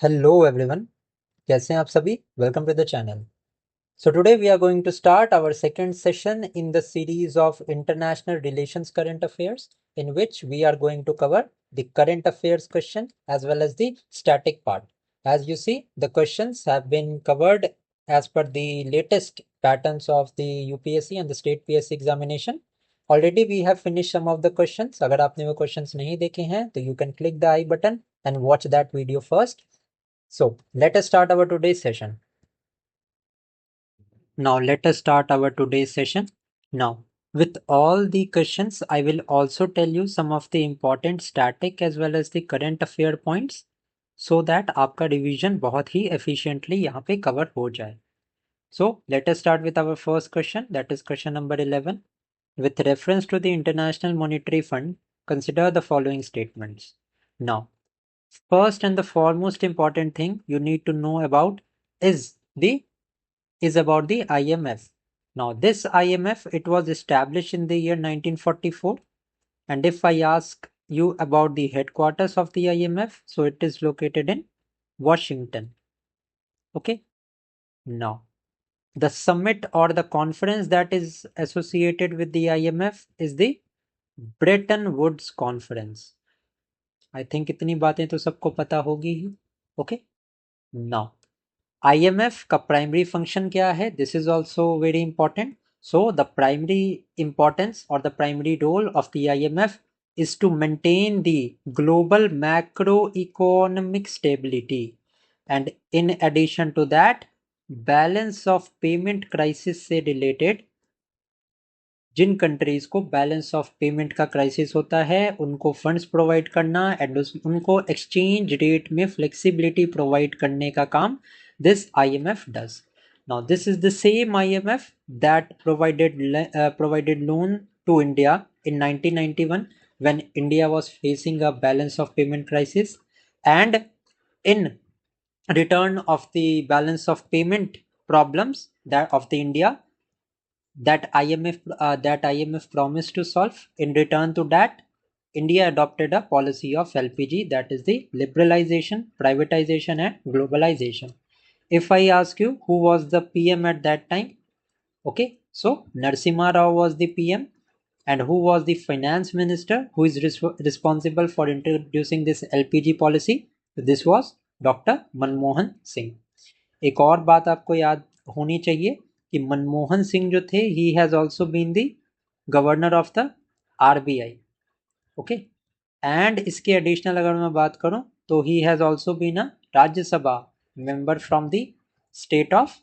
Hello everyone, कैसे हैं आप सभी? Welcome to the channel. So today we are going to start our second session in the series of international relations current affairs, in which we are going to cover the current affairs question as well as the static part. As you see, the questions have been covered as per the latest patterns of the UPSC and the state PSC examination. Already we have finished some of the questions. अगर आपने वो questions नहीं देखे हैं तो you can click the I button and watch that video first. So let us start our today's session. Now let us start our today's session. Now with all the questions, I will also tell you some of the important static as well as the current affair points so that आपका revision बहुत ही efficiently यहाँ पे cover हो जाए. So let us start with our first question, that is question number 11. With reference to the International Monetary Fund, consider the following statements. Now, first and the foremost important thing you need to know about is about the IMF. Now this IMF, it was established in the year 1944, and if I ask you about the headquarters of the IMF, so it is located in Washington. Okay. Now the summit or the conference that is associated with the IMF is the Bretton Woods Conference. I think इतनी बातें तो सबको पता होगी ही. Okay. Now IMF का primary function क्या है? This is also very important. So the primary importance or the primary role of the IMF is to maintain the global macroeconomic stability, and in addition to that, balance of payment crisis से related जिन countries को balance of payment का crisis होता है उनको funds provide करना and उनको exchange rate में flexibility provide करने का काम this IMF does. Now this is the same IMF that provided loan to India in 1991 when India was facing a balance of payment crisis, and in return of the balance of payment problems that of the India that IMF promised to solve. In return to that, India adopted a policy of LPG, that is the liberalization, privatization, and globalization. If I ask you who was the PM at that time, okay, so Narasimha Rao was the PM, and who was the finance minister who is responsible for introducing this LPG policy? This was Dr. Manmohan Singh. एक और बात आपको याद होनी चाहिए कि मनमोहन सिंह जो थे he has also been the governor of the RBI. Okay. And इसके एडिशनल अगर मैं बात करूं तो he has also been a Rajya Sabha member from the state of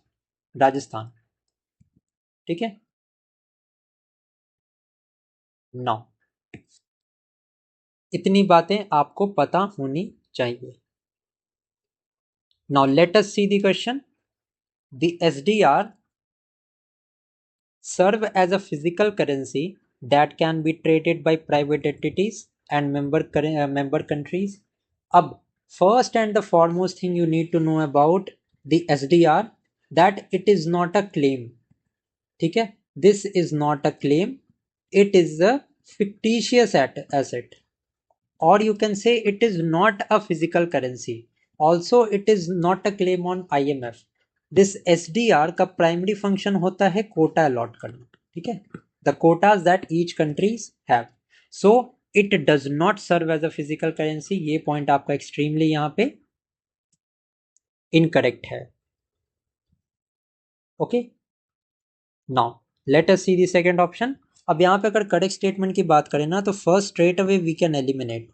Rajasthan. ठीक है. नौ इतनी बातें आपको पता होनी चाहिए. Now let us see the question. The SDR serve as a physical currency that can be traded by private entities and member countries. अब first and the foremost thing you need to know about the SDR, that it is not a claim. ठीक है. This is not a claim. It is a fictitious asset, or you can say it is not a physical currency. Also it is not a claim on IMF. This SDR का primary function होता है quota allot करना. ठीक है. The quotas that each countries have. So it does not serve as a physical currency. ये point आपका extremely यहाँ पे इनकरेक्ट है. Okay. Now let us see the second option. अब यहाँ पे अगर करेक्ट स्टेटमेंट की बात करें ना तो first straight away we can eliminate.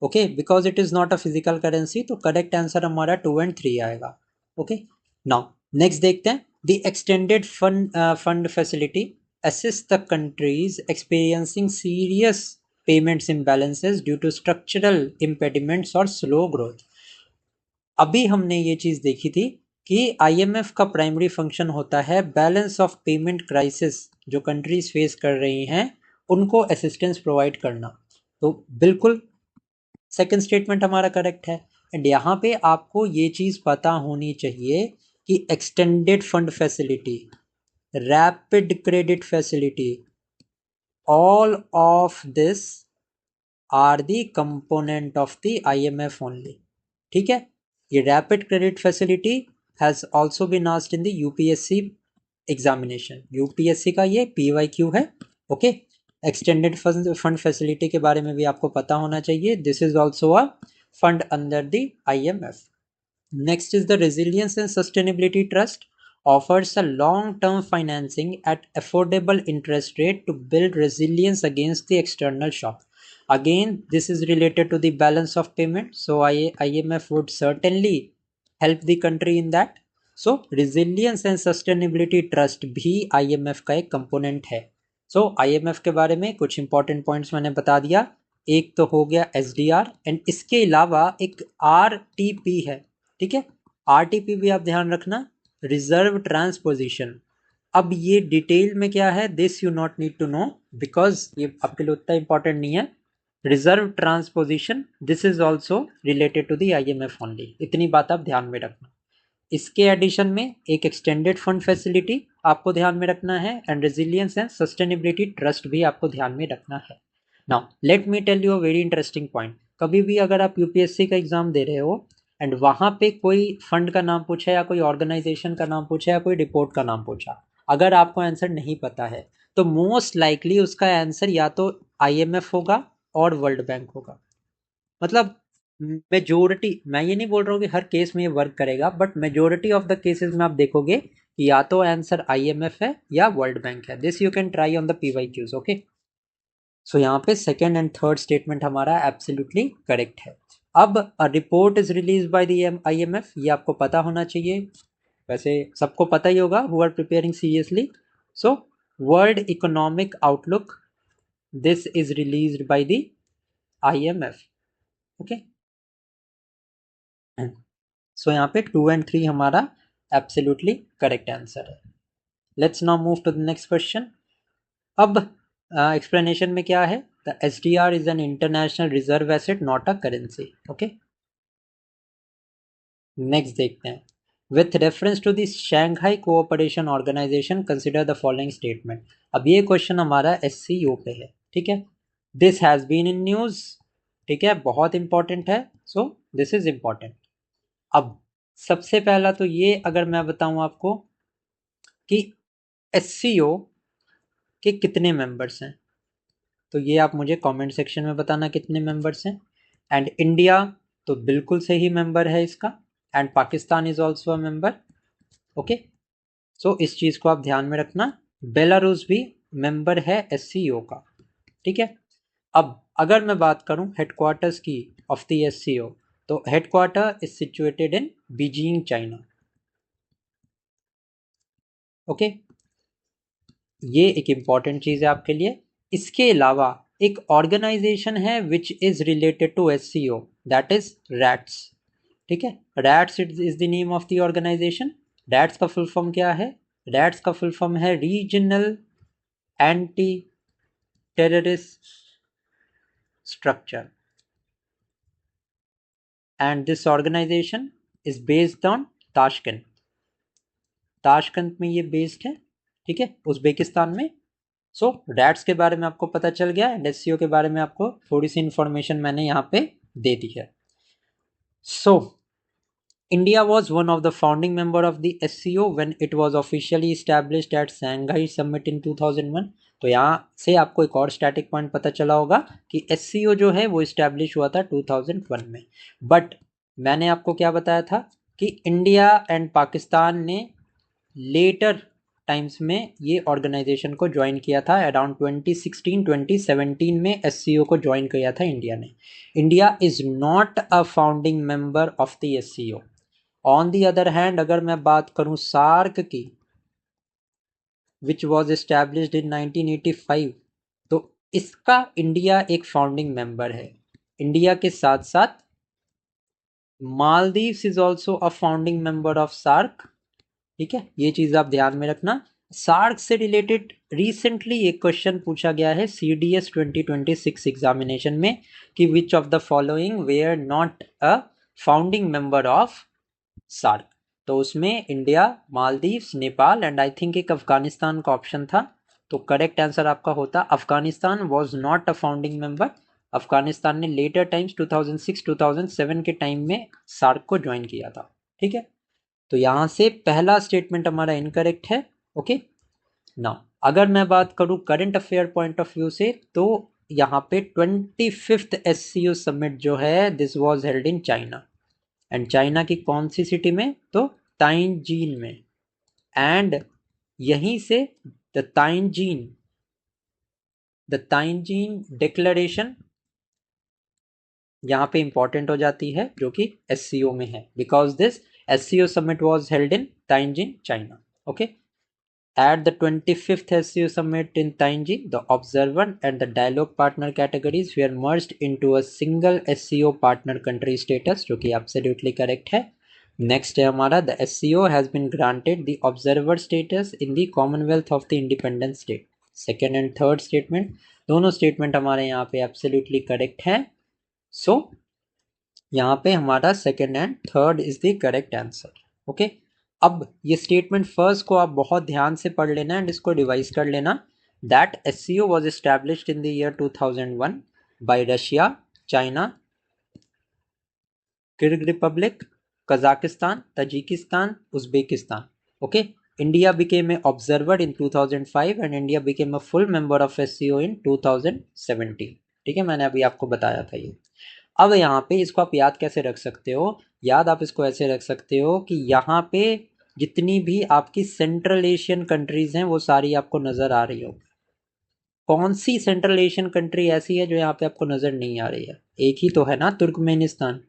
Okay, because it is not a physical currency. तो करेक्ट आंसर हमारा 2 and 3 आएगा. ओके. नाउ नेक्स्ट देखते हैं. The extended fund facility assist the countries experiencing serious payments imbalances due to structural impediments और slow growth. अभी हमने ये चीज देखी थी कि IMF का प्राइमरी फंक्शन होता है बैलेंस ऑफ पेमेंट क्राइसिस जो कंट्रीज फेस कर रही हैं उनको असिस्टेंस प्रोवाइड करना. तो बिल्कुल सेकंड स्टेटमेंट हमारा करेक्ट है. एंड यहाँ पे आपको ये चीज पता होनी चाहिए कि extended fund facility, rapid credit facility, all of this are the component of the IMF only. ठीक है. ये rapid credit facility has also been asked in the UPSC examination. UPSC का ये PYQ है। ओके, एक्सटेंडेड फंड फैसिलिटी के बारे में भी आपको पता होना चाहिए। This is also a fund under the IMF। Next is the Resilience and Sustainability Trust offers a long-term financing at affordable interest rate to build resilience against the external shock. Again, this is related to the balance of payment. So IMF would certainly help the country in that. So Resilience and Sustainability Trust भी IMF का एक component है। So IMF के बारे में कुछ important points मैंने बता दिया। एक तो हो गया SDR एंड इसके अलावा एक RTP है। ठीक है, RTP भी आप ध्यान रखना, रिजर्व ट्रांसपोजिशन। अब ये डिटेल में क्या है, this you not need to know because ये आपके लिए उतना इंपॉर्टेंट नहीं है। Reserve transposition this is also related to the IMF only, इतनी बात आप ध्यान में रखना। इसके एडिशन में एक एक्सटेंडेड फंड फैसिलिटी आपको ध्यान में रखना है and resilience and sustainability trust भी आपको ध्यान में रखना है। Now let me tell you a very interesting point. कभी भी अगर आप यूपीएससी का एग्जाम दे रहे हो एंड वहां पे कोई फंड का नाम पूछा या कोई ऑर्गेनाइजेशन का नाम पूछा या कोई रिपोर्ट का नाम पूछा, अगर आपको आंसर नहीं पता है तो मोस्ट लाइकली उसका आंसर या तो IMF होगा और वर्ल्ड बैंक होगा। मतलब मेजोरिटी, मैं ये नहीं बोल रहा हूँ कि हर केस में ये वर्क करेगा, but majority of the cases में आप देखोगे कि या तो आंसर IMF है या वर्ल्ड बैंक है। This you can try on the PYQs। Okay, so यहाँ पे सेकेंड एंड थर्ड स्टेटमेंट हमारा एब्सोल्युटली करेक्ट है। अब a report is release by the IMF, ये आपको पता होना चाहिए, वैसे सबको पता ही होगा who are preparing seriously. So world economic outlook this is released by the IMF। Okay, so यहाँ पे 2 and 3 हमारा एब्सोल्युटली करेक्ट आंसर है। Let's now move to the next question. अब एक्सप्लेनेशन में क्या है, the SDR is an international reserve asset not a currency. Okay, next देखते हैं। With reference to the Shanghai cooperation organisation consider the following statement. अब ये question हमारा SCO पे है। ठीक है, this has been in news. ठीक है, बहुत इंपॉर्टेंट है, सो दिस इज इंपॉर्टेंट। अब सबसे पहला तो ये अगर मैं बताऊं आपको कि SCO के कितने मेंबर्स हैं, तो ये आप मुझे कमेंट सेक्शन में बताना कितने मेंबर्स हैं। एंड इंडिया तो बिल्कुल सही मेंबर है इसका, and Pakistan is also a member. Okay, सो इस चीज़ को आप ध्यान में रखना। बेलारूस भी मेंबर है SCO का। ठीक है, अब अगर मैं बात करूं हेडक्वार्टर्स की ऑफ द SCO, तो headquarter is situated in Beijing China. Okay, ये एक इंपॉर्टेंट चीज है आपके लिए। इसके अलावा एक ऑर्गेनाइजेशन है which is related to SCO, that is RATS. ठीक है, RATS is the name of the organisation. RATS का फुल फॉर्म क्या है, रैट्स का फुल फॉर्म है regional anti terrorist structure, and this organisation is based on Tashkent. Tashkent में ये based है। ठीक है, उज्बेकिस्तान में। सो रैट्स के बारे में आपको पता चल गया एंड SCO के बारे में आपको थोड़ी सी इंफॉर्मेशन मैंने यहाँ पे दे दी है। सो India was one of the founding member of the SCO when it was officially established at Shanghai Summit in 2001। तो यहाँ से आपको एक और स्टैटिक पॉइंट पता चला होगा कि SCO जो है वो इस्टेब्लिश हुआ था 2001 में। बट मैंने आपको क्या बताया था कि इंडिया एंड पाकिस्तान ने लेटर टाइम्स में ये ऑर्गेनाइजेशन को ज्वाइन किया था। अराउंड 2016-2017 में SCO को ज्वाइन किया था इंडिया ने। India is not a founding member of the SCO। On the other hand अगर मैं बात करूं सार्क की, विच वॉज एस्टैब्लिश्ड इन 1985, तो इसका इंडिया एक फाउंडिंग मेंबर है। इंडिया के साथ साथ Maldives is also a founding member of SAARC. ठीक है, ये चीज आप ध्यान में रखना। सार्क से रिलेटेड रिसेंटली एक क्वेश्चन पूछा गया है CDS 2026 एग्जामिनेशन में कि which of the following were not a founding member of SAARC. तो उसमें India, Maldives, Nepal and I think एक अफगानिस्तान का ऑप्शन था। तो करेक्ट आंसर आपका होता Afghanistan was not a founding member. Afghanistan ने लेटर टाइम्स 2006-2007 के टाइम में सार्क को ज्वाइन किया था। ठीक है, तो यहां से पहला स्टेटमेंट हमारा इनकरेक्ट है। ओके, नाउ अगर मैं बात करूं current affair point of view से, तो यहाँ पे 25th SCO समिट जो है this was held in China, and China की कौन सी सिटी में, तो ताइंजीन में। एंड यहीं से द ताइंजीन डिक्लेरेशन यहाँ पे इंपॉर्टेंट हो जाती है, जो कि SCO में है, because this SCO summit was held in Tianjin, China. Okay. At the 25th SCO summit in Tianjin, the observer and the dialogue partner categories were merged into a single SCO partner country status, जो कि absolutely correct है। Next है हमारा the SCO has been granted the observer status in the Commonwealth of the Independent State. Second and third statement, दोनों statement हमारे यहाँ पे absolutely correct हैं। So यहाँ पे हमारा second and third is the correct answer. Okay, अब ये स्टेटमेंट फर्स्ट को आप बहुत ध्यान से पढ़ लेना एंड इसको रिवाइज कर लेना। That SCO was established in the year 2001 bye Russia, China, किर्ग Republic, Kazakhstan, Tajikistan, Uzbekistan. Okay, India became an observer in 2005 and India became a full member of SCO in 2017। ठीक है, मैंने अभी आपको बताया था ये। अब यहाँ पे इसको आप याद कैसे रख सकते हो, याद आप इसको ऐसे रख सकते हो कि यहाँ पे जितनी भी आपकी सेंट्रल एशियन कंट्रीज हैं वो सारी आपको नज़र आ रही हो। कौन सी सेंट्रल एशियन कंट्री ऐसी है जो यहाँ पे आपको नज़र नहीं आ रही है? एक ही तो है ना, तुर्कमेनिस्तान।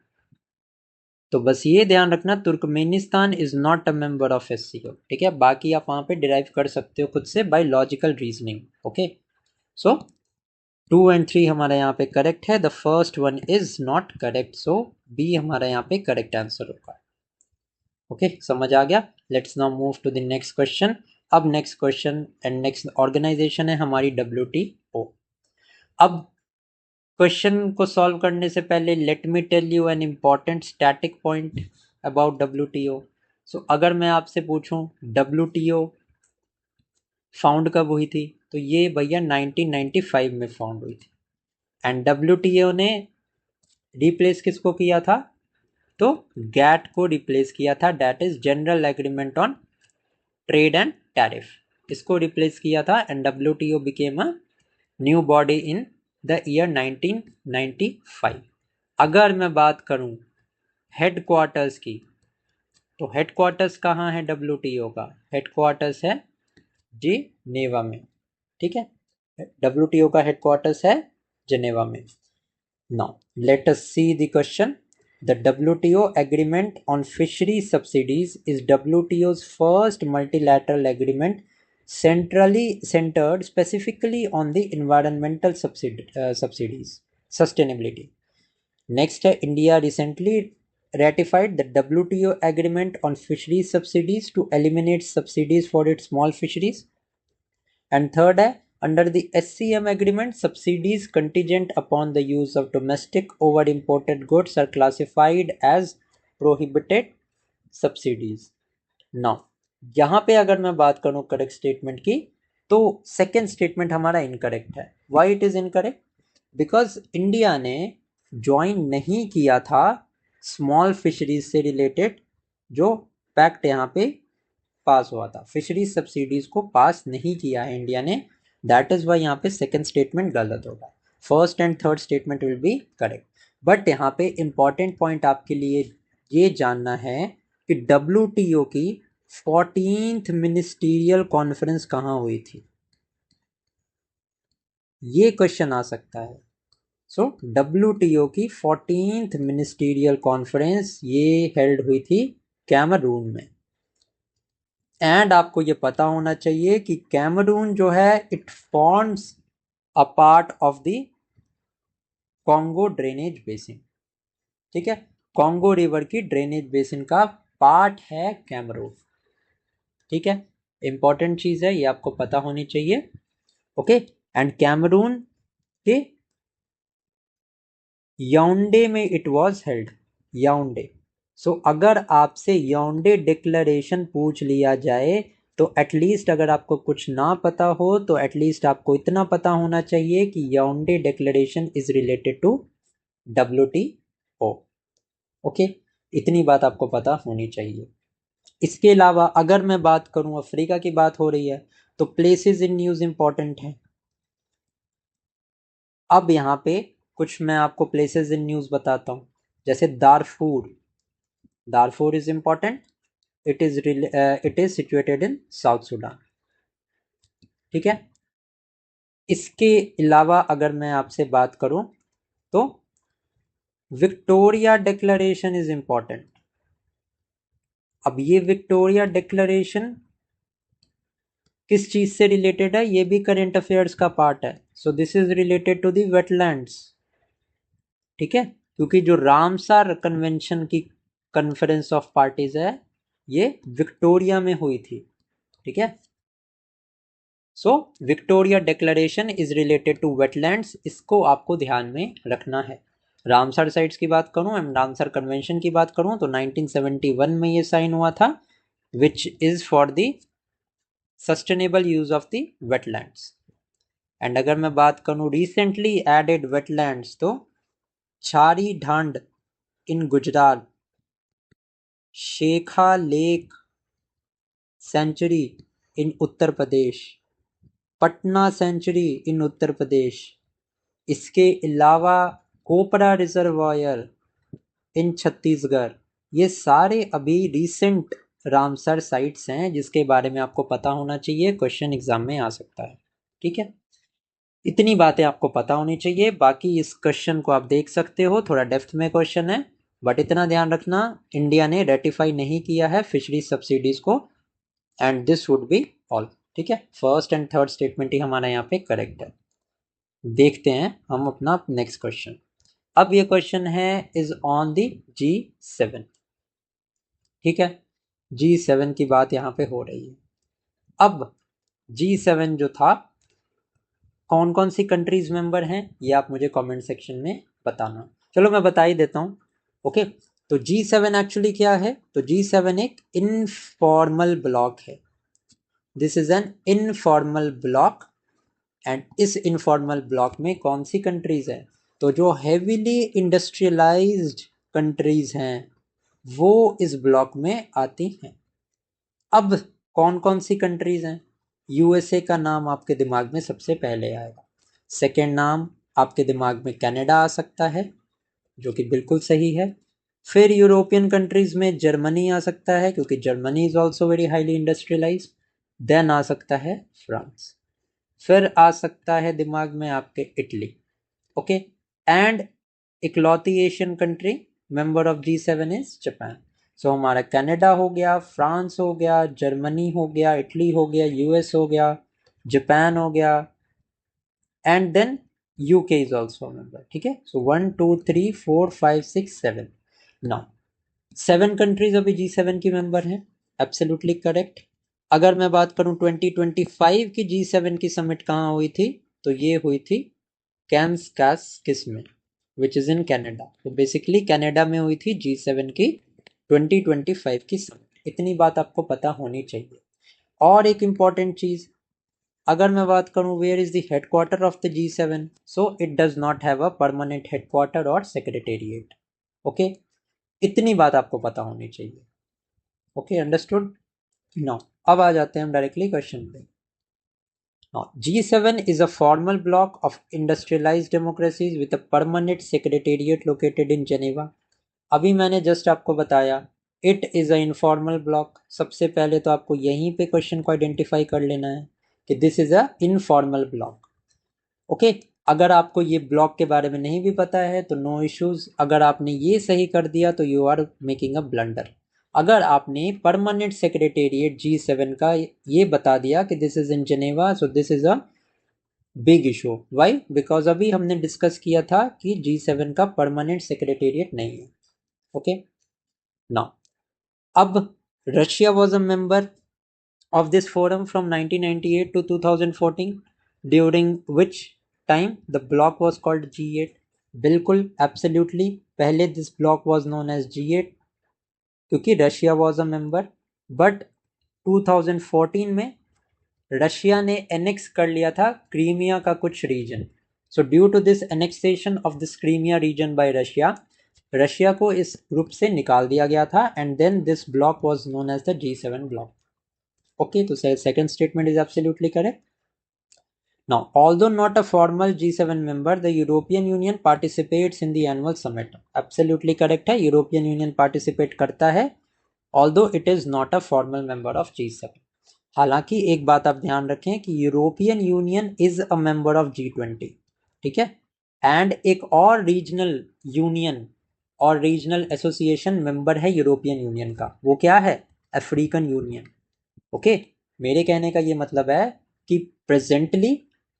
तो बस ये ध्यान रखना, Turkmenistan is not a member of SCO। ठीक है, बाकी आप वहाँ पे डिराइव कर सकते हो खुद से by logical reasoning. Okay, so 2 and 3 हमारा यहाँ पे करेक्ट है, the first one is not correct, so B हमारा यहाँ पे करेक्ट आंसर होगा। ओके, समझ आ गया। Let's now move to the next question. अब next question and next organisation है हमारी WTO। अब क्वेश्चन को सॉल्व करने से पहले let me tell you an important static point about WTO। So अगर मैं आपसे पूछूं WTO फाउंड कब हुई थी, तो ये भैया 1995 में फाउंड हुई थी। एंड WTO ने रिप्लेस किसको किया था, तो गैट को रिप्लेस किया था, that is general agreement on trade and tariff. इसको रिप्लेस किया था and WTO became a new body in the year 1995। अगर मैं बात करूं हेडक्वार्टर्स की, तो हेडक्वार्टर्स कहाँ है WTO का? हेडक्वार्टर्स है जिनेवा में। ठीक है, WTO का हेडक्वार्टर्स है जिनेवा में। Now let us see the question. The WTO Agreement on Fisheries Subsidies is WTO's first multilateral agreement centered specifically on the environmental subsidies, sustainability. Next, India recently ratified the WTO Agreement on Fisheries Subsidies to eliminate subsidies for its small fisheries. And third, under the SCM agreement, subsidies contingent upon the use of domestic over imported goods are classified as prohibited subsidies. Now, यहाँ पे अगर मैं बात करूँ correct statement की, तो second statement हमारा incorrect है। Why it is incorrect? Because India ने ज्वाइन नहीं किया था स्मॉल फिशरीज से रिलेटेड जो पैक्ट यहाँ पे पास हुआ था। फिशरीज सब्सिडीज को पास नहीं किया है इंडिया ने, दैट इज वाई यहाँ पे सेकेंड स्टेटमेंट गलत होगा। First and third statement will B correct. But यहाँ पे इंपॉर्टेंट पॉइंट आपके लिए ये जानना है कि WTO की 14th मिनिस्टीरियल कॉन्फ्रेंस कहाँ हुई थी, ये क्वेश्चन आ सकता है। सो WTO की 14th मिनिस्टीरियल कॉन्फ्रेंस ये हेल्ड हुई थी कैमरून में। एंड आपको ये पता होना चाहिए कि कैमरून जो है it forms a part of the Congo drainage basin. ठीक है, कॉन्गो रिवर की ड्रेनेज बेसिन का पार्ट है कैमरून। ठीक है, इंपॉर्टेंट चीज है, ये आपको पता होनी चाहिए। ओके, एंड कैमरून के याओंडे में इट वाज हेल्ड, याओंडे। सो अगर आपसे याओंडे डिक्लेरेशन पूछ लिया जाए तो एटलीस्ट अगर आपको कुछ ना पता हो तो एटलीस्ट आपको इतना पता होना चाहिए कि Yaounde declaration is related to WTO। Okay, इतनी बात आपको पता होनी चाहिए। इसके अलावा अगर मैं बात करूं, अफ्रीका की बात हो रही है तो प्लेसेस इन न्यूज़ इंपॉर्टेंट है। अब यहाँ पे कुछ मैं आपको प्लेसेस इन न्यूज़ बताता हूँ, जैसे दारफूर। दारफूर is important, it is situated in south Sudan. ठीक है। इसके अलावा अगर मैं आपसे बात करूं तो विक्टोरिया डिक्लेरेशन इज इंपॉर्टेंट। अब ये विक्टोरिया डिक्लेरेशन किस चीज से रिलेटेड है, ये भी करंट अफेयर्स का पार्ट है। So this is related to the wetlands. ठीक है, क्योंकि जो रामसार कन्वेंशन की कॉन्फ्रेंस ऑफ पार्टीज है ये विक्टोरिया में हुई थी। ठीक है। So Victoria declaration is related to wetlands, इसको आपको ध्यान में रखना है। रामसर साइट्स की बात करूं, रामसर कन्वेंशन की बात करूं तो 1971 में ये साइन हुआ था, which is for the sustainable use of the wetlands. And अगर मैं बात करूं रिसेंटली एडेड वेटलैंड्स तो छारी ढांड इन गुजरात, शेखा लेक सेंचुरी इन उत्तर प्रदेश, पटना सेंचुरी इन उत्तर प्रदेश, इसके अलावा कोपरा रिजर्वायर इन छत्तीसगढ़, ये सारे अभी रिसेंट रामसर साइट्स हैं जिसके बारे में आपको पता होना चाहिए, क्वेश्चन एग्जाम में आ सकता है। ठीक है, इतनी बातें आपको पता होनी चाहिए। बाकी इस क्वेश्चन को आप देख सकते हो, थोड़ा डेप्थ में क्वेश्चन है, बट इतना ध्यान रखना इंडिया ने रेटिफाई नहीं किया है फिशरीज सब्सिडीज को, and this would be all. ठीक है, फर्स्ट एंड थर्ड स्टेटमेंट ही हमारा यहाँ पे करेक्ट है। देखते हैं हम अपना नेक्स्ट क्वेश्चन। अब ये क्वेश्चन है इज ऑन दी G7। ठीक है, G7 की बात यहाँ पे हो रही है। अब G7 जो था, कौन कौन सी कंट्रीज मेंबर हैं ये आप मुझे कमेंट सेक्शन में बताना। चलो मैं बता ही देता हूँ। ओके, तो G7 एक्चुअली क्या है, तो G7 एक इनफॉर्मल ब्लॉक है। This is an informal block, and इस इनफॉर्मल ब्लॉक में कौन सी कंट्रीज हैं, तो जो हेवीली इंडस्ट्रियलाइज्ड कंट्रीज हैं वो इस ब्लॉक में आती हैं। अब कौन कौन सी कंट्रीज हैं, यूएसए का नाम आपके दिमाग में सबसे पहले आएगा। सेकेंड नाम आपके दिमाग में कनाडा आ सकता है, जो कि बिल्कुल सही है। फिर यूरोपियन कंट्रीज में जर्मनी आ सकता है, क्योंकि Germany is also very highly industrialised. Then आ सकता है फ्रांस। फिर आ सकता है दिमाग में आपके इटली। ओके, एंड इकलौती Asian country member of G7 is Japan. So हमारा कनाडा हो गया, फ्रांस हो गया, जर्मनी हो गया, इटली हो गया, यूएस हो गया, जापान हो गया, and then UK is also member. ठीक है, सो 1 2 3 4 5 6 7। नाउ 7 कंट्रीज अभी G7 की मेंबर हैं, एब्सोल्युटली करेक्ट। अगर मैं बात करूं 2025 की G7 की समिट कहाँ हुई थी, तो ये हुई थी कैम्सकास में, विच इज इन कनाडा। तो बेसिकली कनाडा में हुई थी G7 की 2025 की समिट। इतनी बात आपको पता होनी चाहिए। और एक इंपॉर्टेंट चीज, अगर मैं बात करूं where is the headquarter of the G7, so it does not have a permanent headquarter और सेक्रेटेरिएट। ओके, इतनी बात आपको पता होनी चाहिए। Okay, understood. नाउ अब आ जाते हैं हम डायरेक्टली क्वेश्चन पे। Now, G7 is a formal bloc of industrialized democracies with a permanent secretariat located in Geneva. अभी मैंने जस्ट आपको बताया it is a informal block. सबसे पहले तो आपको यहीं पे क्वेश्चन को आइडेंटिफाई कर लेना है कि this is a informal block. Okay, अगर आपको ये ब्लॉक के बारे में नहीं भी पता है तो नो इश्यूज, अगर आपने ये सही कर दिया तो you are making a blunder. अगर आपने परमानेंट सेक्रेटेरिएट G7 का ये बता दिया कि this is in Geneva, so this is a big issue. Why? Because अभी हमने डिस्कस किया था कि G7 का परमानेंट सेक्रेटेरिएट नहीं है। ओके, नाउ अब Russia was a member of this forum from 1998 to 2014, during which time the bloc was called G8. बिल्कुल एब्सोल्युटली, पहले this block was known as G8 क्योंकि Russia was a member, but 2014 में Russia ने annex कर लिया था Crimea का कुछ region. So due to this annexation of this Crimea region by Russia, Russia को इस ग्रुप से निकाल दिया गया था and then this block was known as the G7 bloc. Okay, तो second statement is absolutely correct. Now, although not a formal G7 member, the European Union participates in the annual summit. Absolutely correct है, European union participate करता है, although it is not a formal member of G7. हालांकि एक बात आप ध्यान रखें कि European union is a member of G20, ठीक है, एंड एक और रीजनल यूनियन और रीजनल एसोसिएशन मेंबर है यूरोपियन यूनियन का, वो क्या है? African union. ओके, मेरे कहने का ये मतलब है कि presently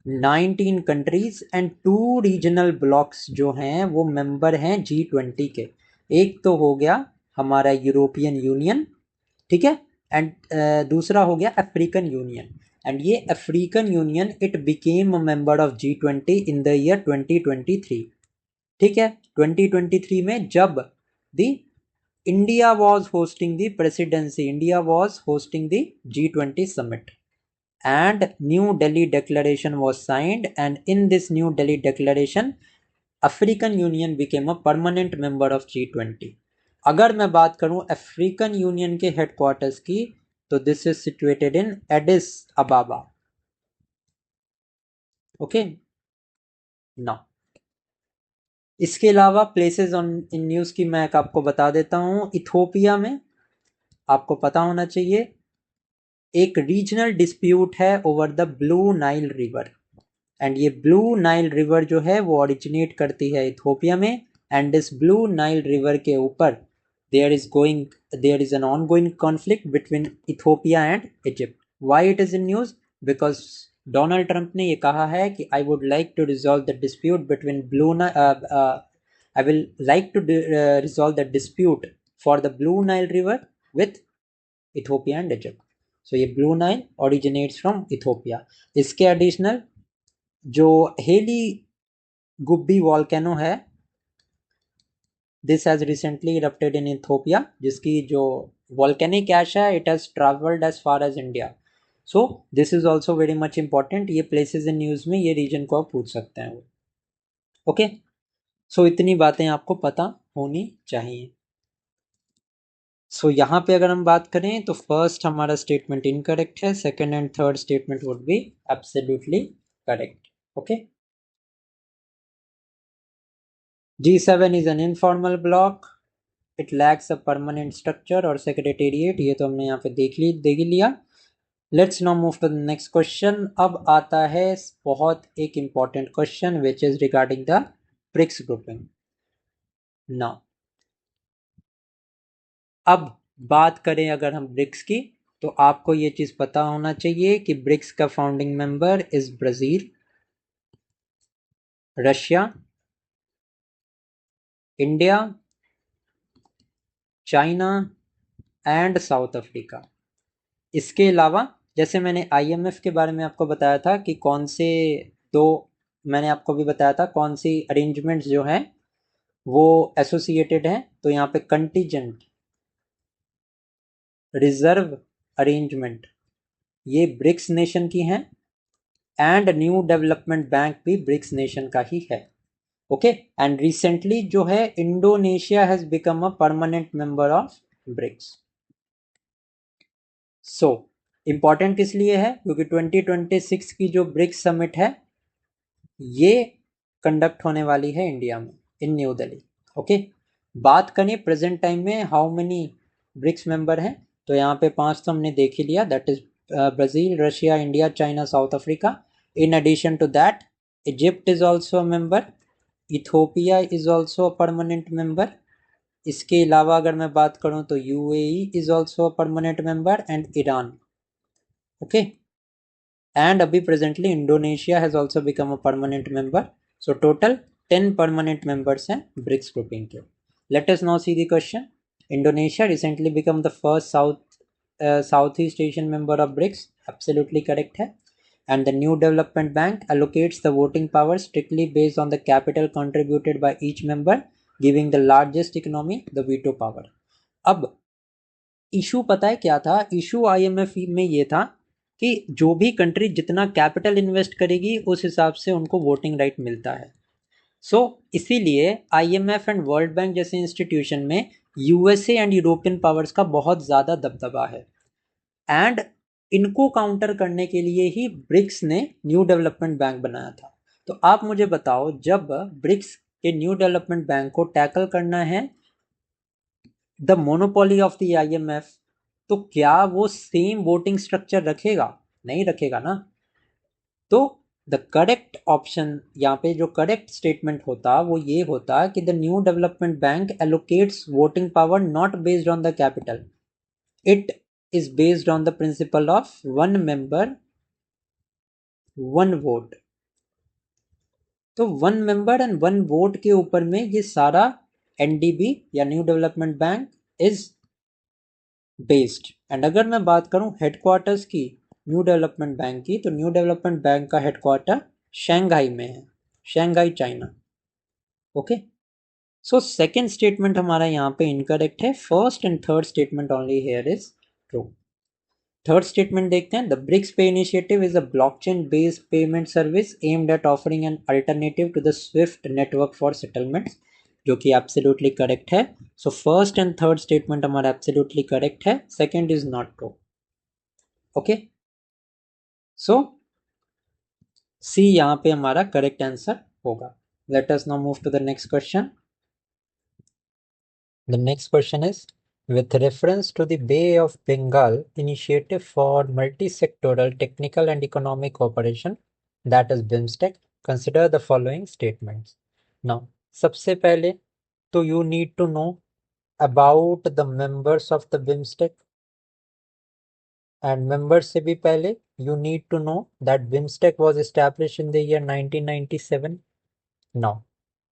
19 countries and 2 regional blocks जो हैं वो मेंबर हैं G20 के। एक तो हो गया हमारा यूरोपियन यूनियन, ठीक है, एंड दूसरा हो गया अफ्रीकन यूनियन। एंड ये African union it became a member of G20 in the year 2023, ठीक है। 2023 में जब the India was hosting the presidency, India was hosting the G20 summit, and New Delhi Declaration was signed, and in this New Delhi Declaration, African Union became a permanent member of G20. अगर मैं बात करूं African union के headquarters की, तो this is situated in Aedes अबाबा। Okay, now इसके अलावा places on in news की मैं आपको बता देता हूँ। इथोपिया में आपको पता होना चाहिए एक रीजनल डिस्प्यूट है over the blue Nile river, and ये ब्लू नाइल रिवर जो है वो ओरिजिनेट करती है इथोपिया में, एंड इस ब्लू नाइल रिवर के ऊपर there is an ongoing conflict between Ethiopia and Egypt. Why it is in news? Because Donald Trump ने ये कहा है कि I would like to resolve the dispute between I will like to resolve the dispute for the blue Nile river with Ethiopia and Egypt. So ये blue Nile originates from Ethiopia. इसके additional जो Hayli Gubbi volcano है, this has recently erupted in Ethiopia, जिसकी जो volcanic ash है it has travelled as far as India. So this is also very much important. ये places in news में ये reason को आप पूछ सकते हैं। ओके, सो इतनी बातें आपको पता होनी चाहिए। सो यहाँ पे अगर हम बात करें तो फर्स्ट हमारा स्टेटमेंट इनकरेक्ट है, second and third statement would be absolutely correct. Okay, G7 is an informal block. It lacks a permanent structure or secretariat. ये तो हमने यहाँ पे देख लिया। Let's now move to the next question. अब आता है बहुत एक important question which is regarding the BRICS grouping. Now, अब बात करें अगर हम ब्रिक्स की, तो आपको ये चीज पता होना चाहिए कि ब्रिक्स का founding member is Brazil, Russia, India, China and south Africa. इसके अलावा जैसे मैंने IMF के बारे में आपको बताया था कि कौन से दो, मैंने आपको भी बताया था कौन सी अरेंजमेंट्स जो हैं वो एसोसिएटेड हैं, तो यहाँ पे कंटीजेंट रिजर्व अरेंजमेंट ये ब्रिक्स नेशन की हैं, एंड न्यू डेवलपमेंट बैंक भी ब्रिक्स नेशन का ही है। ओके, एंड रिसेंटली जो है Indonesia has become a permanent member of BRICS. So important किस लिए है? क्योंकि 2026 की जो ब्रिक्स समिट है ये कंडक्ट होने वाली है इंडिया में, इन न्यू दिल्ली। ओके, बात करें प्रेजेंट टाइम में हाउ मेनी ब्रिक्स मेंबर हैं, तो यहाँ पे 5 तो हमने देख ही लिया, that is Brazil, Russia, India, China, South Africa. In addition to that Egypt is also a member, Ethiopia is also a permanent member. इसके अलावा अगर मैं बात करूं तो UAE is also a permanent member, and Iran. Okay, and अभी presently Indonesia has also become a permanent member. So total 10 permanent members हैं BRICS grouping के। Let us now see the question. Indonesia recently become the first south east Asian member of BRICS, absolutely correct है। And the new development bank allocates the voting power strictly based on the capital contributed by each member, giving the largest economy the veto power. अब issue पता है क्या था? Issue IMF में ये था कि जो भी कंट्री जितना कैपिटल इन्वेस्ट करेगी उस हिसाब से उनको वोटिंग राइट मिलता है। सो इसीलिए आईएमएफ एंड वर्ल्ड बैंक जैसे इंस्टीट्यूशन में यूएसए एंड यूरोपियन पावर्स का बहुत ज़्यादा दबदबा है। एंड इनको काउंटर करने के लिए ही ब्रिक्स ने न्यू डेवलपमेंट बैंक बनाया था। तो आप मुझे बताओ, जब ब्रिक्स के न्यू डेवलपमेंट बैंक को टैकल करना है the monopoly of the IMF, तो क्या वो सेम वोटिंग स्ट्रक्चर रखेगा? नहीं रखेगा ना। तो द करेक्ट ऑप्शन यहाँ पे, जो करेक्ट स्टेटमेंट होता वो ये होता कि the new development bank allocates voting power not based on the capital, it is based on the principle of one member one vote. तो one member and one vote के ऊपर में ये सारा एनडीबी या new development bank is based. And अगर मैं बात करूं हेडक्वार्टर्स की न्यू डेवलपमेंट बैंक की, तो न्यू डेवलपमेंट बैंक का हेडक्वार्टर शंघाई में है, Shanghai China. Okay, so second statement हमारा यहाँ पे इनकरेक्ट है, first and third statement only here is true. Third statement देखते हैं, the BRICS pay initiative is a blockchain based payment service aimed at offering an alternative to the SWIFT network for settlements, जो कि absolutely correct है। So first and third statement हमारा absolutely correct है, second is not true. Okay, so see यहाँ पे हमारा correct answer होगा। Let us now move to the next question. The next question is, with reference to the Bay of Bengal Initiative for Multi-Sectoral Technical and Economic Cooperation, that is BIMSTEC, consider the following statements. Now, सबसे पहले तो you need to know about the members of the BIMSTEC, and members से भी पहले you need to know that BIMSTEC was established in the year 1997. Now,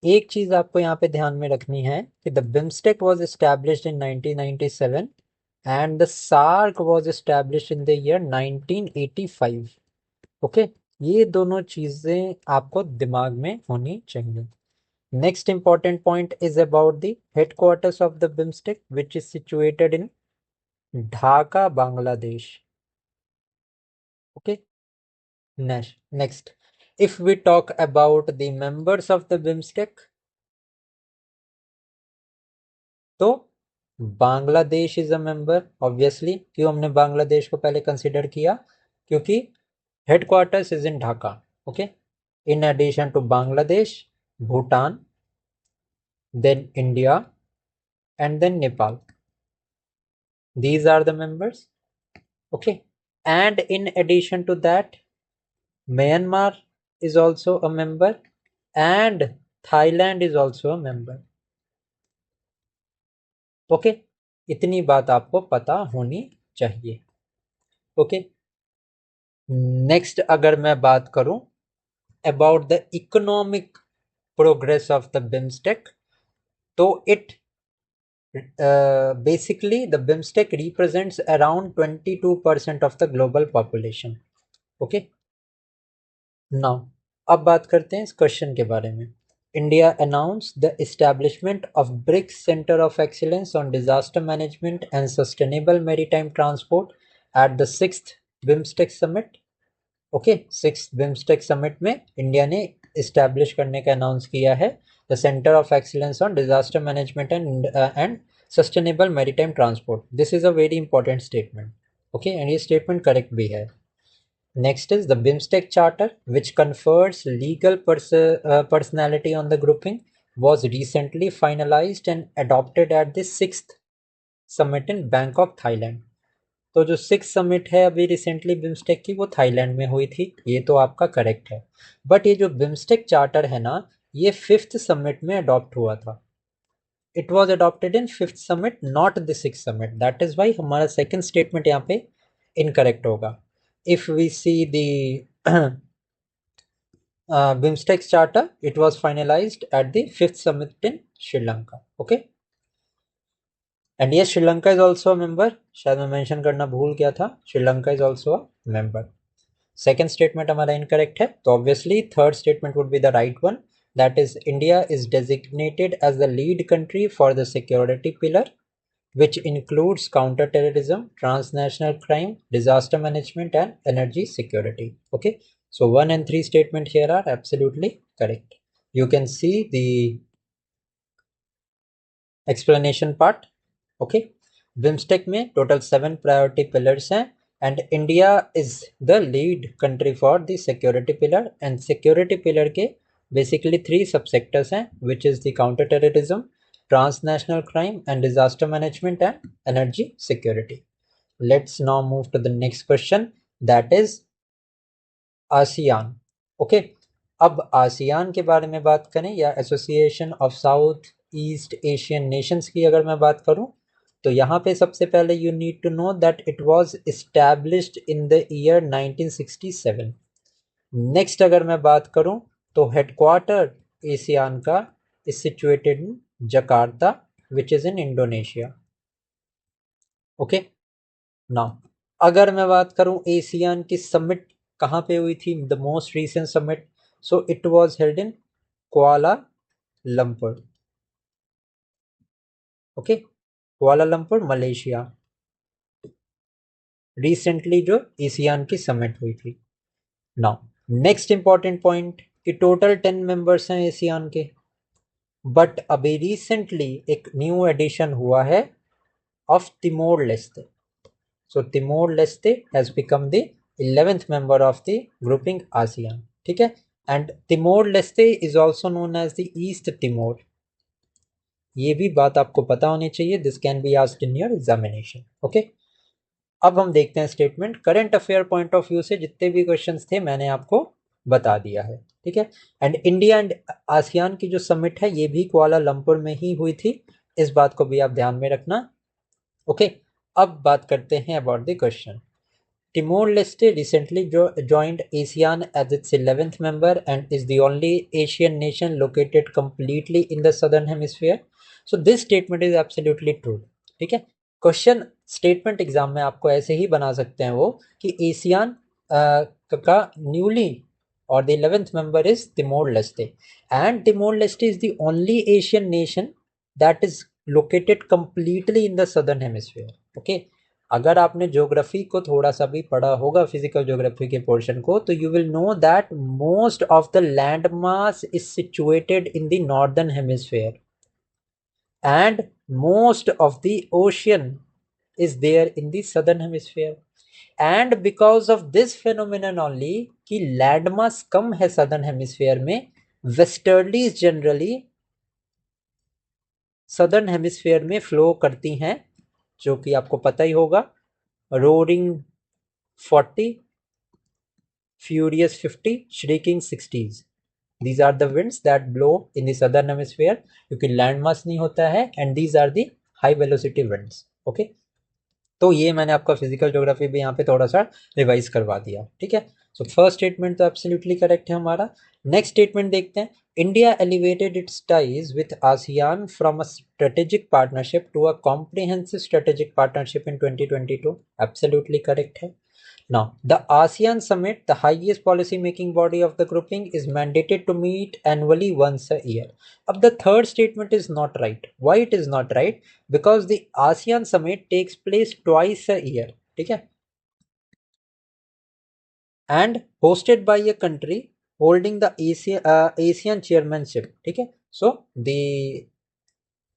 एक चीज आपको यहाँ पे ध्यान में रखनी है कि the BIMSTEC was established in 1997 and the SAARC was established in the year 1985। Okay, ये दोनों चीजें आपको दिमाग में होनी चाहिए। Next important point is about the headquarters of the BIMSTEC which is situated in Dhaka, Bangladesh. Okay, next, if we talk about the members of the BIMSTEC, तो Bangladesh is a member obviously. क्यों हमने बांग्लादेश को पहले कंसिडर किया? क्योंकि headquarters is in Dhaka. Okay, in addition to Bangladesh, Bhutan, then India and then Nepal, these are the members. Okay, and in addition to that, Myanmar is also a member and Thailand is also a member. Okay, इतनी बात आपको पता होनी चाहिए। Okay, next अगर मैं बात करूं about the economic progress of the BIMSTEC, तो it basically the BIMSTEC represents around 22% of the global population. Okay, now अब बात करते हैं इस क्वेश्चन के बारे में। India announced the establishment of BRICS Center of Excellence on Disaster Management and Sustainable Maritime Transport at the 6th BIMSTEC Summit. Okay, 6th BIMSTEC Summit में India ने इस्टेब्लिश करने का अनाउंस किया है the centre of excellence on disaster management and sustainable maritime transport. This is a very important statement. Okay, and ये statement correct भी है। Next is the BIMSTEC Charter, which confers legal personality on the grouping, was recently finalized and adopted at the 6th Summit in Bangkok, Thailand. तो जो 6th summit है अभी recently BIMSTEC की, वो Thailand में हुई थी, ये तो आपका करेक्ट है। बट ये जो बिम्स्टेक चार्टर है ना, ये 5th समिट में अडॉप्ट हुआ था। It was adopted in 5th summit, not the 6th summit. That is why हमारा सेकेंड स्टेटमेंट यहाँ पे इनकरेक्ट होगा। if we see the BIMSTEC Charter, it was finalized at the 5th summit in Sri Lanka. Okay, and yes, Sri Lanka is also a member. शायद मैं mention करना भूल गया था, Sri Lanka is also a member. Second statement हमारा incorrect है, तो obviously third statement would be the right one. That is, India is designated as the lead country for the security pillar. which includes counterterrorism, transnational crime, disaster management, and energy security. Okay, so 1 and 3 statement here are absolutely correct. You can see the explanation part. Okay, BIMSTEC में total 7 priority pillars हैं, and India is the lead country for the security pillar, and security pillar के basically 3 subsectors हैं, which is the counterterrorism, transnational crime, and disaster management and energy security. Let's now move to the next question, that is ASEAN. Okay, अब ASEAN के बारे में बात करें या association of south east Asian Nations की अगर मैं बात करूं, तो यहाँ पे सबसे पहले you need to know that it was established in the year 1967. Next अगर मैं बात करूं तो हेडक्वार्टर एशियान का is situated in Jakarta which is in Indonesia. Okay, now अगर मैं बात करूं एशियान की समिट कहाँ पे हुई थी, the most recent summit, so it was held in कुआला Lumpur. Okay, कुआला Lumpur Malaysia. Recently जो एशियान की समिट हुई थी. नाउ नेक्स्ट इंपॉर्टेंट पॉइंट कि टोटल 10 मेंबर्स हैं एशियान के, बट अभी रिसेंटली एक न्यू एडिशन हुआ है of Timor Leste. So Timor-Leste has become the 11th member of the grouping ASEAN. ठीक है, and Timor-Leste is also known as the East Timor. ये भी बात आपको पता होनी चाहिए. This can be asked in your examination. Okay. अब हम देखते हैं statement. Current affair point of view से जितने भी क्वेश्चंस थे मैंने आपको बता दिया है. ठीक है, एंड इंडिया एंड आसियान की जो समिट है ये भी कुआला लंपुर में ही हुई थी. इस बात को भी आप ध्यान में रखना. ओके, अब बात करते हैं about the question. Timor-Leste recently joined ASEAN as its 11th member and is the only Asian nation located completely in the southern hemisphere. So this statement is absolutely true. ठीक है, क्वेश्चन स्टेटमेंट एग्जाम में आपको ऐसे ही बना सकते हैं वो कि एशियान का न्यूली और the 11th member is Timor-Leste, and Timor-Leste is the only Asian nation that is located completely in the southern hemisphere. Okay, अगर आपने ज्योग्राफी को थोड़ा सा भी पढ़ा होगा, फिजिकल ज्योग्राफी के पोर्शन को, तो you will know that most of the land mass is situated in the northern hemisphere and most of the ocean is there in the southern hemisphere. And because of this phenomenon only कि land mass कम है southern hemisphere में, westerlies generally southern hemisphere में flow करती हैं, जो कि आपको पता ही होगा. Roaring 40, furious 50, shrieking 60s. These are the winds that blow in the southern hemisphere क्योंकि लैंड मास नहीं होता है, and these are the high velocity winds. Okay, तो ये मैंने आपका फिजिकल ज्योग्राफी भी यहाँ पे थोड़ा सा रिवाइज करवा दिया. ठीक है, सो फर्स्ट स्टेटमेंट तो एब्सोल्युटली करेक्ट है हमारा. नेक्स्ट स्टेटमेंट देखते हैं. India elevated its ties with ASEAN from a strategic partnership to a comprehensive strategic partnership in 2022. Absolutely correct है. Now, the ASEAN Summit, the highest policy-making body of the grouping, is mandated to meet annually once a year. अब the third statement is not right. Why it is not right? Because the ASEAN Summit takes place twice a year. ठीक है? And hosted by a country holding the ASEAN chairmanship. ठीक है? So, the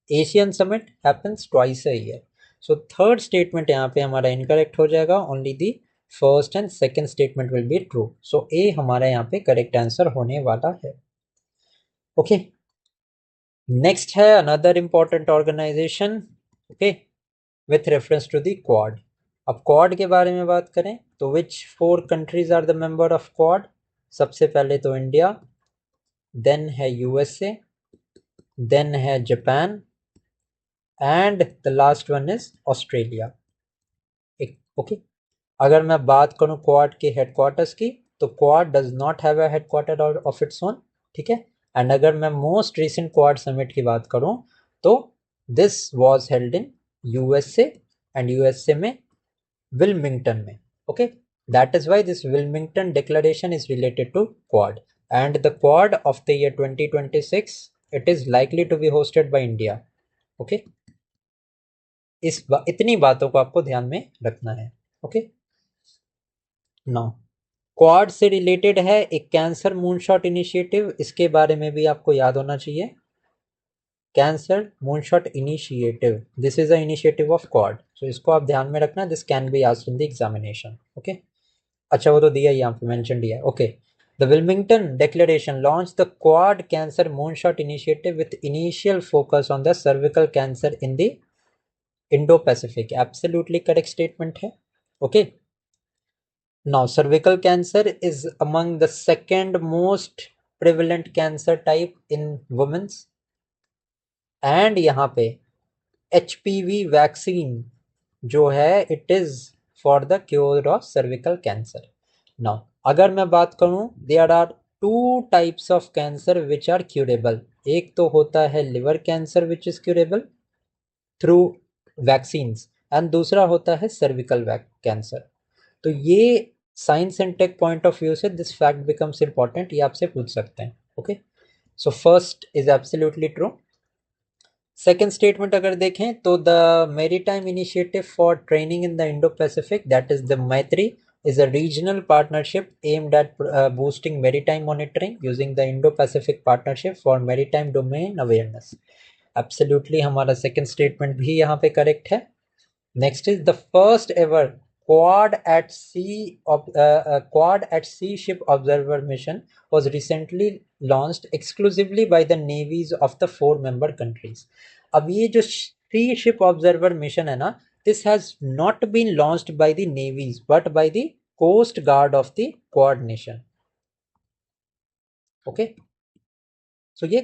Asian Summit happens twice a year. So, third statement यहाँ पे हमारा incorrect हो जाएगा. Only the first and second statement will be true. So A हमारा यहाँ पे करेक्ट आंसर होने वाला है. ओके, नेक्स्ट है another important organisation. Okay, with reference to the Quad. अब क्वाड के बारे में बात करें तो which 4 countries are the member of Quad. सबसे पहले तो इंडिया, देन है यूएसए, देन है Japan, and the last one is Australia. Okay, अगर मैं बात करूं क्वाड के हेडक्वार्टर्स की, तो quad does not have a headquarter of its own. ठीक है, एंड अगर मैं मोस्ट रिसेंट क्वाड समिट की बात करूं तो this was held in USA, and USA में विल्मिंगटन में. Okay, that is why this Wilmington declaration is related to Quad, and the Quad of the year 2026 it is likely to be hosted by India. Okay, इतनी बातों को आपको ध्यान में रखना है। ओके, नाउ क्वाड से रिलेटेड है एक कैंसर मूनशॉट इनिशिएटिव, इसके बारे में भी आपको याद होना चाहिए। Cancer moonshot initiative, this is a initiative of Quad, so इसको आप ध्यान में रखना, this can be asked in the examination. Okay, अच्छा वो तो दिया ही, यहाँ पे मेंशन दिया है। Okay, the Wilmington declaration launch the Quad cancer moonshot initiative with initial focus on the cervical cancer in the Indo Pacific, absolutely correct statement है। Okay, now cervical cancer is among the second most prevalent cancer type in women's, and यहाँ पे HPV vaccine जो है it is for the cure of cervical cancer. Now अगर मैं बात करूं, there are two types of cancer which are curable. एक तो होता है liver cancer which is curable through vaccines, and दूसरा होता है सर्विकल कैंसर। तो ये science and tech point of view से दिस फैक्ट बिकम्स इंपॉर्टेंट, ये आपसे पूछ सकते हैं। Okay, so first is absolutely true. Second statement अगर देखें तो the maritime initiative for training in the Indo Pacific, that is the मैत्री, is a regional partnership aimed at boosting maritime monitoring using the Indo-Pacific Partnership for Maritime Domain Awareness. Absolutely हमारा second statement भी यहाँ पे correct है। Next is the first ever Quad at Sea ship observer mission was recently launched exclusively by the navies of the 4 member countries. अब ये जो Sea ship observer mission है ना, this has not been launched by the navies but by the coast guard of the Quad nation. Okay, so ये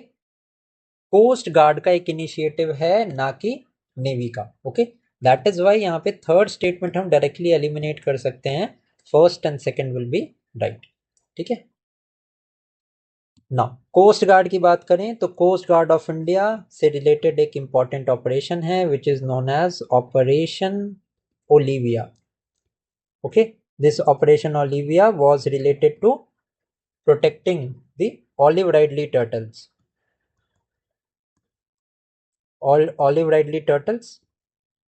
coast guard का एक initiative है, ना कि नेवी का। ओके, दैट इज वाई यहाँ पे थर्ड स्टेटमेंट हम डायरेक्टली एलिमिनेट कर सकते हैं, first and second will be right. ठीक है, नाउ कोस्ट गार्ड की बात करें तो कोस्ट गार्ड ऑफ इंडिया से रिलेटेड एक इंपॉर्टेंट ऑपरेशन है which is known as operation Olivia. Okay, this operation Olivia was related to protecting the olive ridley turtles. Olive ridley turtles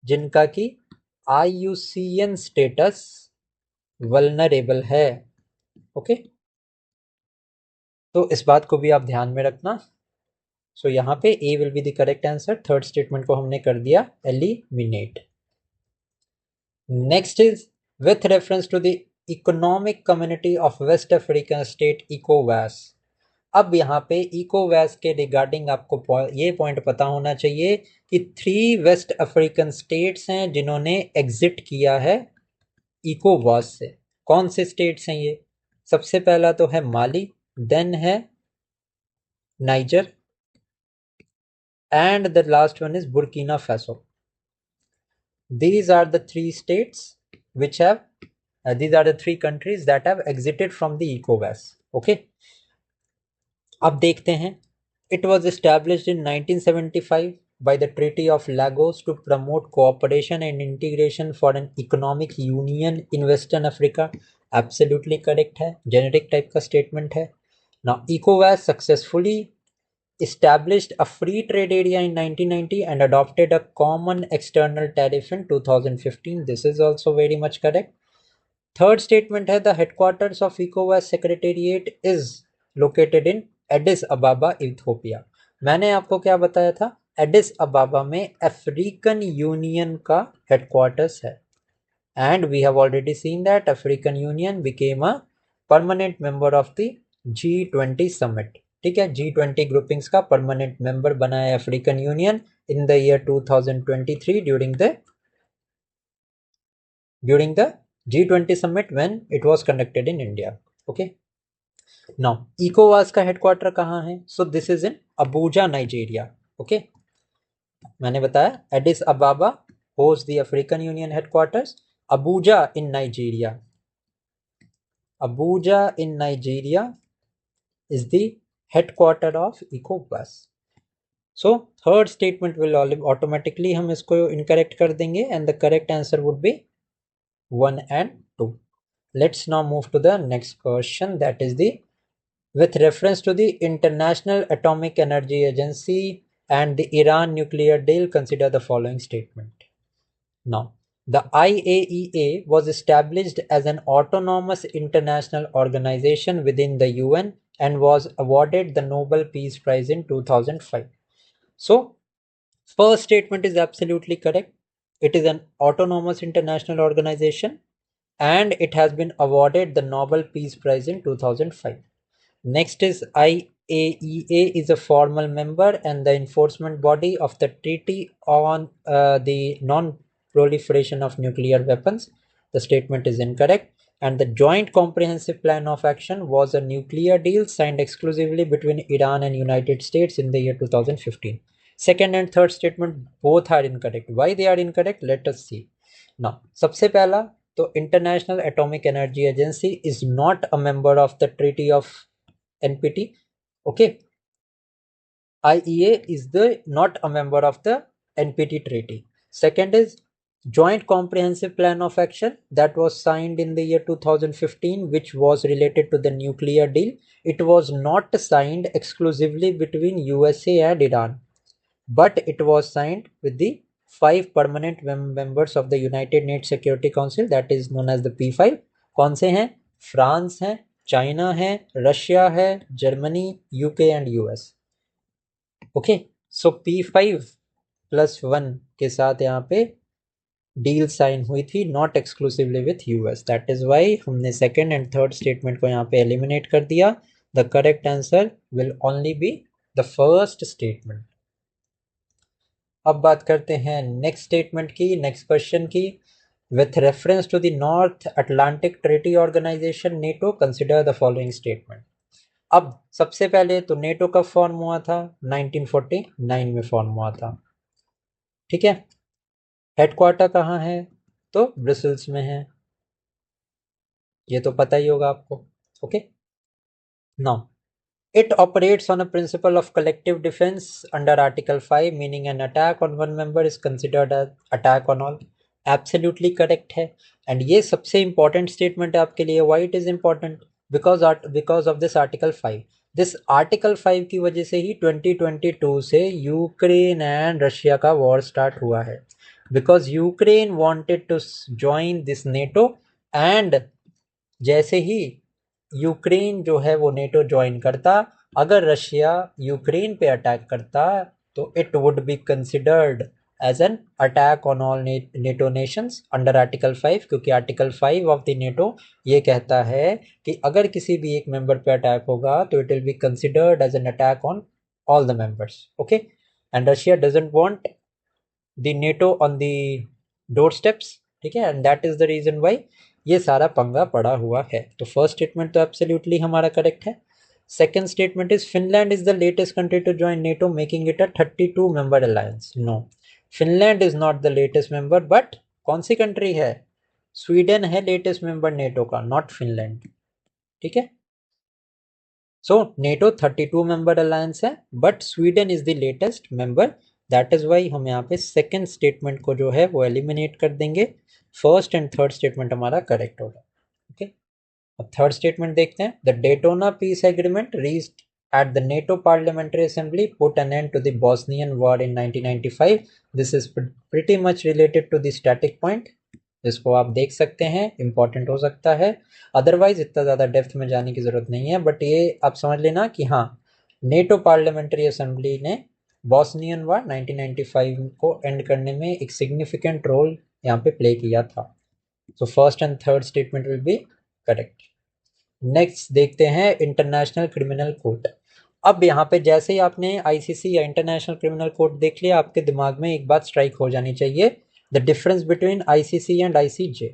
जिनका की IUCN status vulnerable है। Okay, तो इस बात को भी आप ध्यान में रखना। सो यहाँ पे A will be the correct answer, third statement को हमने कर दिया eliminate. Next is with reference to the economic community of West African state इकोवैस। अब यहाँ पे इकोवैस के रिगार्डिंग आपको ये पॉइंट पता होना चाहिए कि 3 वेस्ट अफ्रीकन स्टेट्स हैं जिन्होंने एग्जिट किया है इकोवैस से। कौन से स्टेट्स हैं ये? सबसे पहला तो है माली, देन है niger, and the last one is Burkina Faso. These are the 3 states which have these are the 3 countries that have exited from the ECOWAS. Okay, अब देखते हैं। It was established in 1975 by the Treaty of Lagos to promote cooperation and integration for an economic union in Western Africa. Absolutely correct है, generic type का statement है। Now ECOWAS successfully established a free trade area in 1990 and adopted a common external tariff in 2015. This is also very much correct. Third statement है, the headquarters of ECOWAS secretariat is located in Addis Ababa Ethiopia. मैंने आपको क्या बताया था? Addis Ababa में African Union का headquarters है, and we have already seen that African Union became a permanent member of the G20 summit. ठीक है, G20 ग्रुपिंग्स का परमानेंट मेंबर बना है African Union in the year 2023 during the G20 summit when it was conducted in India. Okay, now ECOWAS का headquarter कहाँ है? So this is in Abuja, Nigeria. Okay, मैंने बताया Aedes अबाबा host the African union headquarters, Abuja in Nigeria. Abuja in Nigeria is the headquarter of ECOWAS. So third statement will automatically हम इसको incorrect कर देंगे and the correct answer would be 1 and 2. Let's now move to the next question, that is the with reference to the International Atomic Energy Agency and the Iran nuclear deal, consider the following statement. Now, the IAEA was established as an autonomous international organization within the UN and was awarded the Nobel Peace Prize in 2005. So, first statement is absolutely correct. It is an autonomous international organization and it has been awarded the Nobel Peace Prize in 2005. Next is IAEA is a formal member and the enforcement body of the Treaty on the Non-Proliferation of Nuclear Weapons. The statement is incorrect. And the Joint Comprehensive Plan of Action was a nuclear deal signed exclusively between Iran and United States in the year 2015. Second and third statement both are incorrect. Why they are incorrect? Let us see. Now, सबसे पहला तो International Atomic Energy Agency is not a member of the Treaty of NPT. Okay, IEA is the not a member of the NPT treaty. Second is Joint Comprehensive Plan of Action that was signed in the year 2015, which was related to the nuclear deal. It was not signed exclusively between USA and Iran, but it was signed with the 5 permanent members of the United Nations Security Council, that is known as the P5. कौन से हैं? France है, China है, Russia है, Germany, UK and US. Okay, so P5+1 के साथ यहाँ पे डील साइन हुई थी, not exclusively with US. That is why हमने सेकेंड एंड थर्ड स्टेटमेंट को यहाँ पे एलिमिनेट कर दिया. The correct answer will only be the first statement. अब बात करते हैं नेक्स्ट स्टेटमेंट की, नेक्स्ट क्वेश्चन की. With reference to the North Atlantic Treaty Organization NATO, consider the following statement. अब सबसे पहले तो नेटो कब फॉर्म हुआ था? 1949 में फॉर्म हुआ था. ठीक है. हेडक्वार्टर कहाँ है? तो ब्रसेल्स में है. ये तो पता ही होगा आपको. Okay. Now it operates on a principle of collective defense under Article 5, meaning an attack on one member is considered an attack on all. Absolutely correct है. And ये सबसे important statement है आपके लिए. Why it is important? Because of this Article 5. This Article 5 की वजह से ही 2022 से यूक्रेन एंड रशिया का वॉर स्टार्ट हुआ है. Because Ukraine wanted to join this NATO and जैसे ही यूक्रेन जो है वो नेटो ज्वाइन करता, अगर रशिया यूक्रेन पे अटैक करता तो it would be considered as an attack on all NATO nations under article 5, क्योंकि आर्टिकल 5 ऑफ द नेटो ये कहता है कि अगर किसी भी एक मेंबर पे अटैक होगा तो it will be considered as an attack on all the members. Okay. And Russia doesn't want the NATO on the door steps. ठीक है. And that is the reason why ये सारा पंगा पड़ा हुआ है. तो फर्स्ट स्टेटमेंट तो एब्सोल्युटली हमारा करेक्ट है. Second statement is Finland is the latest country to join NATO making it a 32 member alliance. No, Finland is not the latest member, but कौन सी कंट्री है? स्वीडन है लेटेस्ट मेंबर नेटो का, not Finland. ठीक है. So NATO 32 member alliance है, but Sweden is the latest member. That is why हम यहाँ पे सेकेंड स्टेटमेंट को जो है वो एलिमिनेट कर देंगे. फर्स्ट एंड थर्ड स्टेटमेंट हमारा करेक्ट होगा. ओके. अब थर्ड स्टेटमेंट देखते हैं. The Daytona piece agreement reached at the NATO Parliamentary Assembly put an end to the Bosnian War in 1995. This is pretty much related to the static point. इसको आप देख सकते हैं, important हो सकता है. अदरवाइज इतना ज़्यादा डेप्थ में जाने की ज़रूरत नहीं है, बट ये आप समझ लेना कि हाँ, नेटो पार्लियामेंट्री असेंबली ने बॉस्नियन वार 1995 को एंड करने में एक सिग्निफिकेंट रोल यहाँ पे प्ले किया था. सो first and third statement will B correct. Next देखते हैं इंटरनेशनल क्रिमिनल कोर्ट. अब यहाँ पे जैसे ही आपने आईसीसी या इंटरनेशनल क्रिमिनल कोर्ट देख लिया, आपके दिमाग में एक बात स्ट्राइक हो जानी चाहिए, the difference between ICC and ICJ.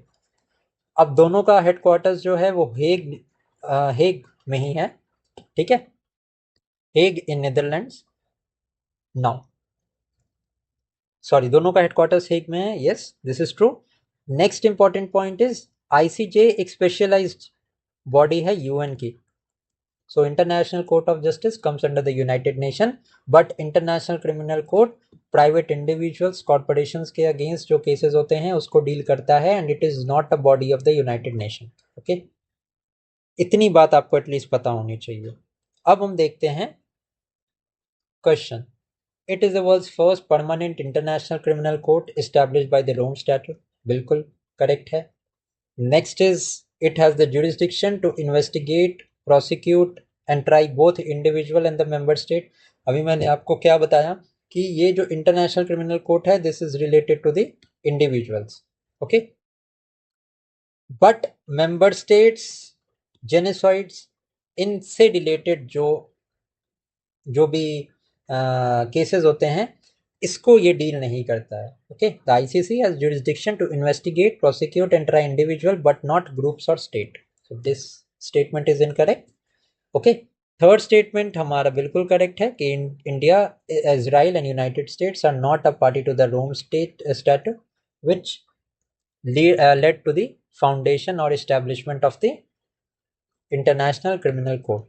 अब दोनों का हेडक्वार्टर्स जो है वो हेग में ही है. ठीक है. Hague in Netherlands. Now sorry, दोनों का हेडक्वार्टर्स हेग में है. Yes, this is true. Next important point is ICJ एक स्पेशलाइज्ड बॉडी है यूएन की. So international court of justice comes under the United Nation, but international criminal court private individuals, corporations के against जो cases होते हैं उसको deal करता है, and it is not a body of the United Nation. Okay. इतनी बात आपको एटलीस्ट पता होनी चाहिए. अब हम देखते हैं question. It is the world's first permanent international criminal court established by the Rome Statute. बिल्कुल करेक्ट है. Next is it has the jurisdiction to investigate, prosecute and try both individual and the member state. अभी मैंने आपको क्या बताया कि ये जो इंटरनेशनल क्रिमिनल कोर्ट है this is related to the individuals. Okay, but member states, genocides, इनसे रिलेटेड जो भी केसेस होते हैं इसको ये डील नहीं करता है. Okay, the ICC has jurisdiction to investigate, prosecute and try individual but not groups और state. So this statement is incorrect. Okay, third statement हमारा बिल्कुल करेक्ट है कि India, Israel and United States are not a party to the Rome state statute which led to the foundation or establishment of the international criminal court.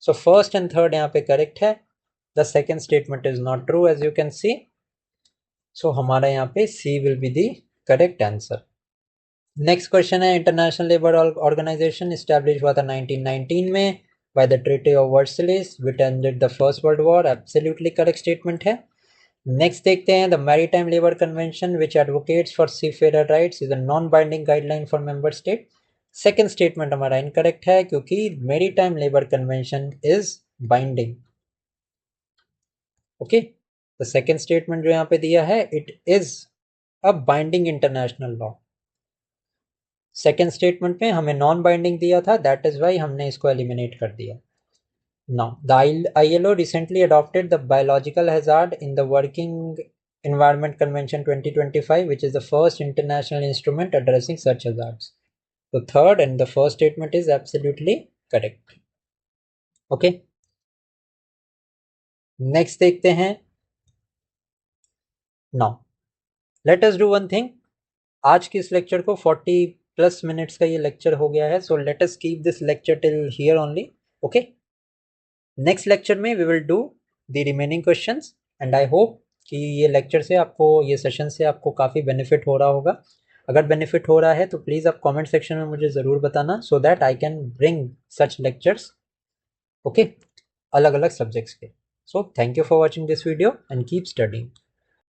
So first and third यहाँ पे correct है. The second statement is not true as you can see. So हमारा यहाँ पे C will be the correct answer. Next question है, International Labour Organization established हुआ था 1919 में by the Treaty of Versailles which ended the First World War. Absolutely correct statement है. Next देखते हैं, the maritime labour convention which advocates for seafarer rights is a non binding guideline for member state. Second statement हमारा incorrect है क्योंकि maritime labour convention is binding. Okay, the second statement जो यहाँ पे दिया है it is a binding international law. Second statement में हमें नॉन बाइंडिंग दिया था, दैट इज वाई हमने इसको एलिमिनेट कर दिया. Now, the ILO recently adopted the Biological Hazard in the Working Environment Convention 2025, which is the first international instrument addressing such hazards. The third and the first statement is absolutely correct. Okay. Next देखते हैं. Now, let us do one thing. आज की इस lecture को 40+ minutes का ये lecture हो गया है. So let us keep this lecture till here only. Okay. Next lecture में we will do the remaining questions and I hope कि ये लेक्चर से आपको, ये सेशन से आपको काफ़ी बेनिफिट हो रहा होगा. अगर बेनिफिट हो रहा है तो प्लीज़ आप कमेंट सेक्शन में मुझे ज़रूर बताना so that I can bring such lectures. Okay, अलग अलग सब्जेक्ट्स के. So thank you for watching this video and keep studying.